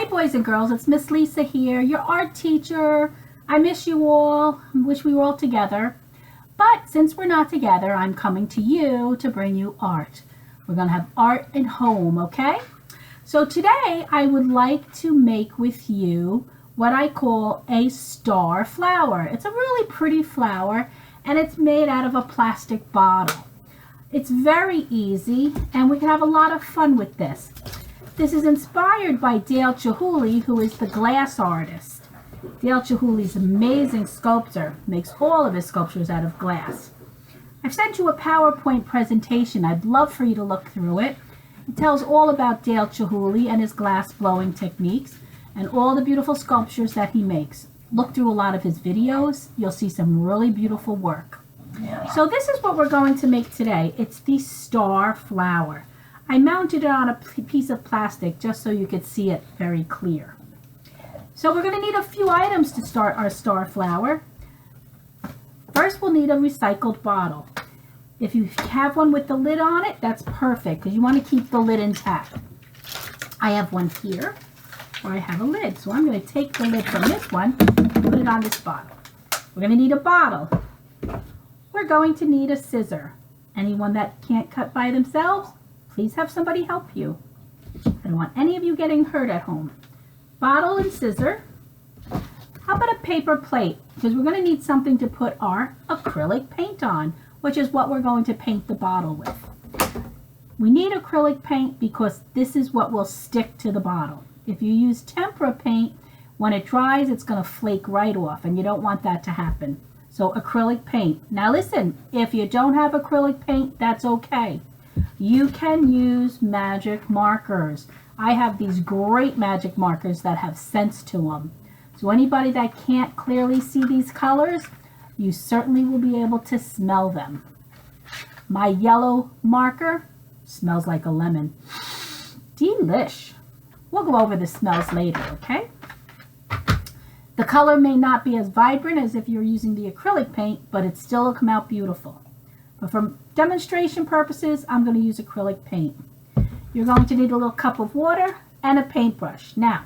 Hey boys and girls, it's Miss Lisa here, your art teacher. I miss you all. I wish we were all together. But since we're not together, I'm coming to you to bring you art. We're going to have art at home, okay? So today I would like to make with you what I call a star flower. It's a really pretty flower and it's made out of a plastic bottle. It's very easy and we can have a lot of fun with this. This is inspired by Chihuly, who is the glass artist. Chihuly's an amazing sculptor, makes all of his sculptures out of glass. I've sent you a PowerPoint presentation. I'd love for you to look through it. It tells all about Chihuly and his glass blowing techniques and all the beautiful sculptures that he makes. Look through a lot of his videos. You'll see some really beautiful work. So this is what we're going to make today. It's the star flower. I mounted it on a piece of plastic just so you could see it very clear. So we're going to need a few items to start our star flower. First we'll need a recycled bottle. If you have one with the lid on it, that's perfect because you want to keep the lid intact. I have one here where I have a lid. So I'm going to take the lid from this one and put it on this bottle. We're going to need a bottle. We're going to need a scissor. Anyone that can't cut by themselves, please have somebody help you. I don't want any of you getting hurt at home. Bottle and scissor. How about a paper plate? Because we're going to need something to put our acrylic paint on, which is what we're going to paint the bottle with. We need acrylic paint because this is what will stick to the bottle. If you use tempera paint, when it dries, it's going to flake right off, and you don't want that to happen. So acrylic paint. Now listen, if you don't have acrylic paint, that's okay. You can use magic markers. I have these great magic markers that have scents to them. So anybody that can't clearly see these colors, you certainly will be able to smell them. My yellow marker smells like a lemon. Delish. We'll go over the smells later, okay? The color may not be as vibrant as if you're using the acrylic paint, but it still will come out beautiful. But for demonstration purposes, I'm going to use acrylic paint. You're going to need a little cup of water and a paintbrush. Now,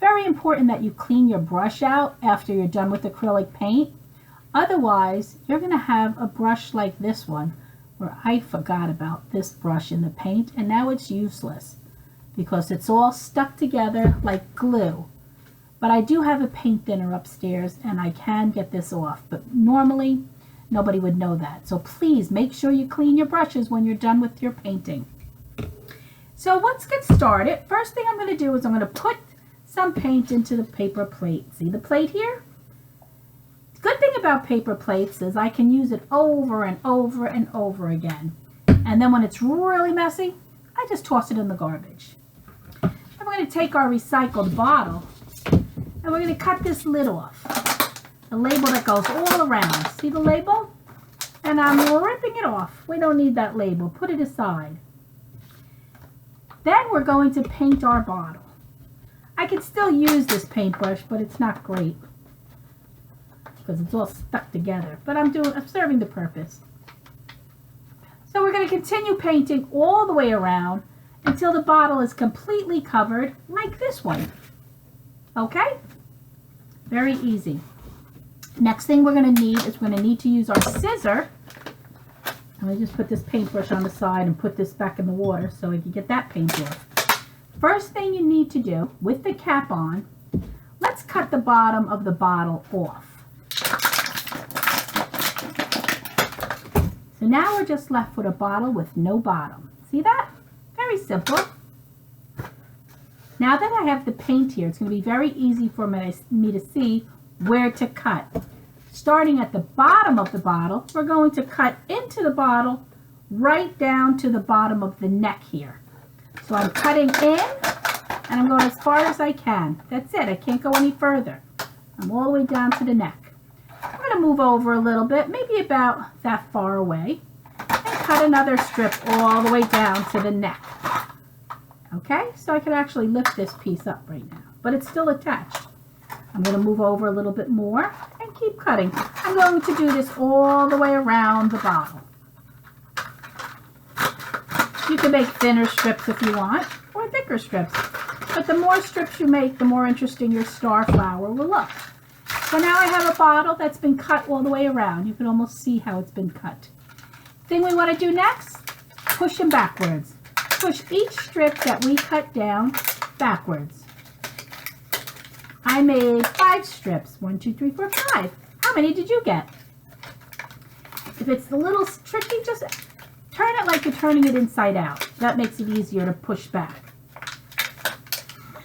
very important that you clean your brush out after you're done with acrylic paint. Otherwise, you're going to have a brush like this one, where I forgot about this brush in the paint, and now it's useless because it's all stuck together like glue. But I do have a paint thinner upstairs, and I can get this off. But normally, nobody would know that. So please make sure you clean your brushes when you're done with your painting. So let's get started. First thing I'm going to do is I'm going to put some paint into the paper plate. See the plate here? The good thing about paper plates is I can use it over and over and over again. And then when it's really messy, I just toss it in the garbage. And we're going to take our recycled bottle and we're going to cut this lid off. The label that goes all around. See the label? And I'm ripping it off. We don't need that label. Put it aside. Then we're going to paint our bottle. I could still use this paintbrush, but it's not great because it's all stuck together. But I'm serving the purpose. So we're going to continue painting all the way around until the bottle is completely covered like this one. Okay? Very easy. Next thing we're going to need is we're going to need to use our scissor. Let me just put this paintbrush on the side and put this back in the water so we can get that paint off. First thing you need to do with the cap on, let's cut the bottom of the bottle off. So now we're just left with a bottle with no bottom. See that? Very simple. Now that I have the paint here, it's going to be very easy for me to see where to cut. Starting at the bottom of the bottle, we're going to cut into the bottle right down to the bottom of the neck here. So I'm cutting in and I'm going as far as I can. That's it. I can't go any further. I'm all the way down to the neck. I'm going to move over a little bit, maybe about that far away, and cut another strip all the way down to the neck. Okay, so I can actually lift this piece up right now, but it's still attached. I'm going to move over a little bit more and keep cutting. I'm going to do this all the way around the bottle. You can make thinner strips if you want, or thicker strips. But the more strips you make, the more interesting your star flower will look. So now I have a bottle that's been cut all the way around. You can almost see how it's been cut. Thing we want to do next, push them backwards. Push each strip that we cut down backwards. I made 5 strips. 1, 2, 3, 4, 5. How many did you get? If it's a little tricky, just turn it like you're turning it inside out. That makes it easier to push back.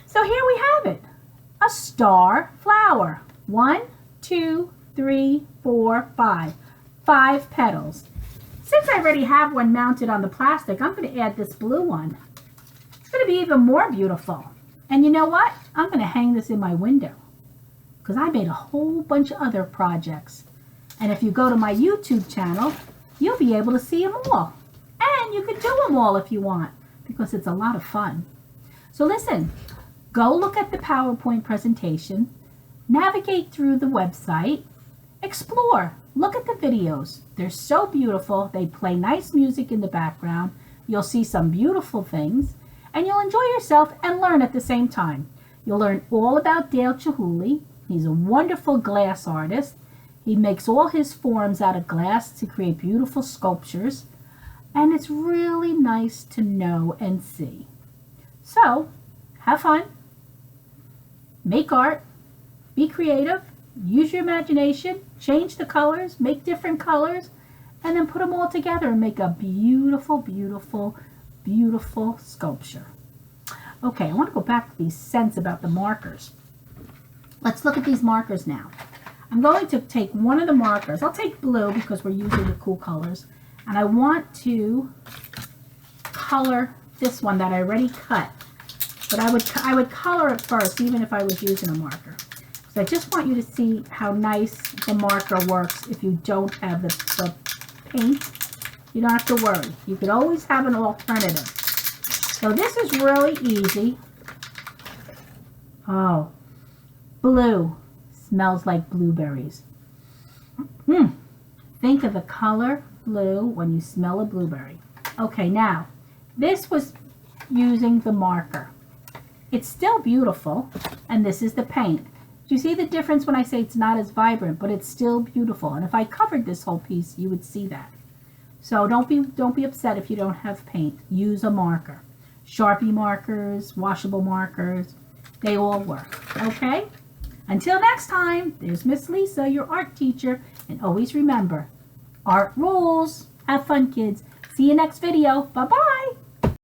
So here we have it. A star flower. 1, 2, 3, 4, 5. 5 petals. Since I already have one mounted on the plastic, I'm going to add this blue one. It's going to be even more beautiful. And you know what? I'm going to hang this in my window because I made a whole bunch of other projects. And if you go to my YouTube channel, you'll be able to see them all. And you can do them all if you want because it's a lot of fun. So listen, go look at the PowerPoint presentation, navigate through the website, explore. Look at the videos. They're so beautiful. They play nice music in the background. You'll see some beautiful things. And you'll enjoy yourself and learn at the same time. You'll learn all about Dale Chihuly. He's a wonderful glass artist. He makes all his forms out of glass to create beautiful sculptures. And it's really nice to know and see. So, have fun. Make art. Be creative. Use your imagination, change the colors, make different colors, and then put them all together and make a beautiful, beautiful, beautiful sculpture. Okay, I want to go back to these scents about the markers. Let's look at these markers now. I'm going to take one of the markers. I'll take blue because we're using the cool colors. And I want to color this one that I already cut. But I would color it first, even if I was using a marker. So I just want you to see how nice the marker works if you don't have the paint. You don't have to worry. You could always have an alternative. So this is really easy. Oh, blue. Smells like blueberries. Think of the color blue when you smell a blueberry. Okay, now, this was using the marker. It's still beautiful, and this is the paint. Do you see the difference when I say it's not as vibrant, but it's still beautiful? And if I covered this whole piece, you would see that. So don't be upset if you don't have paint. Use a marker. Sharpie markers, washable markers, they all work. Okay? Until next time, there's Miss Lisa, your art teacher, and always remember, art rules. Have fun, kids. See you next video. Bye-bye.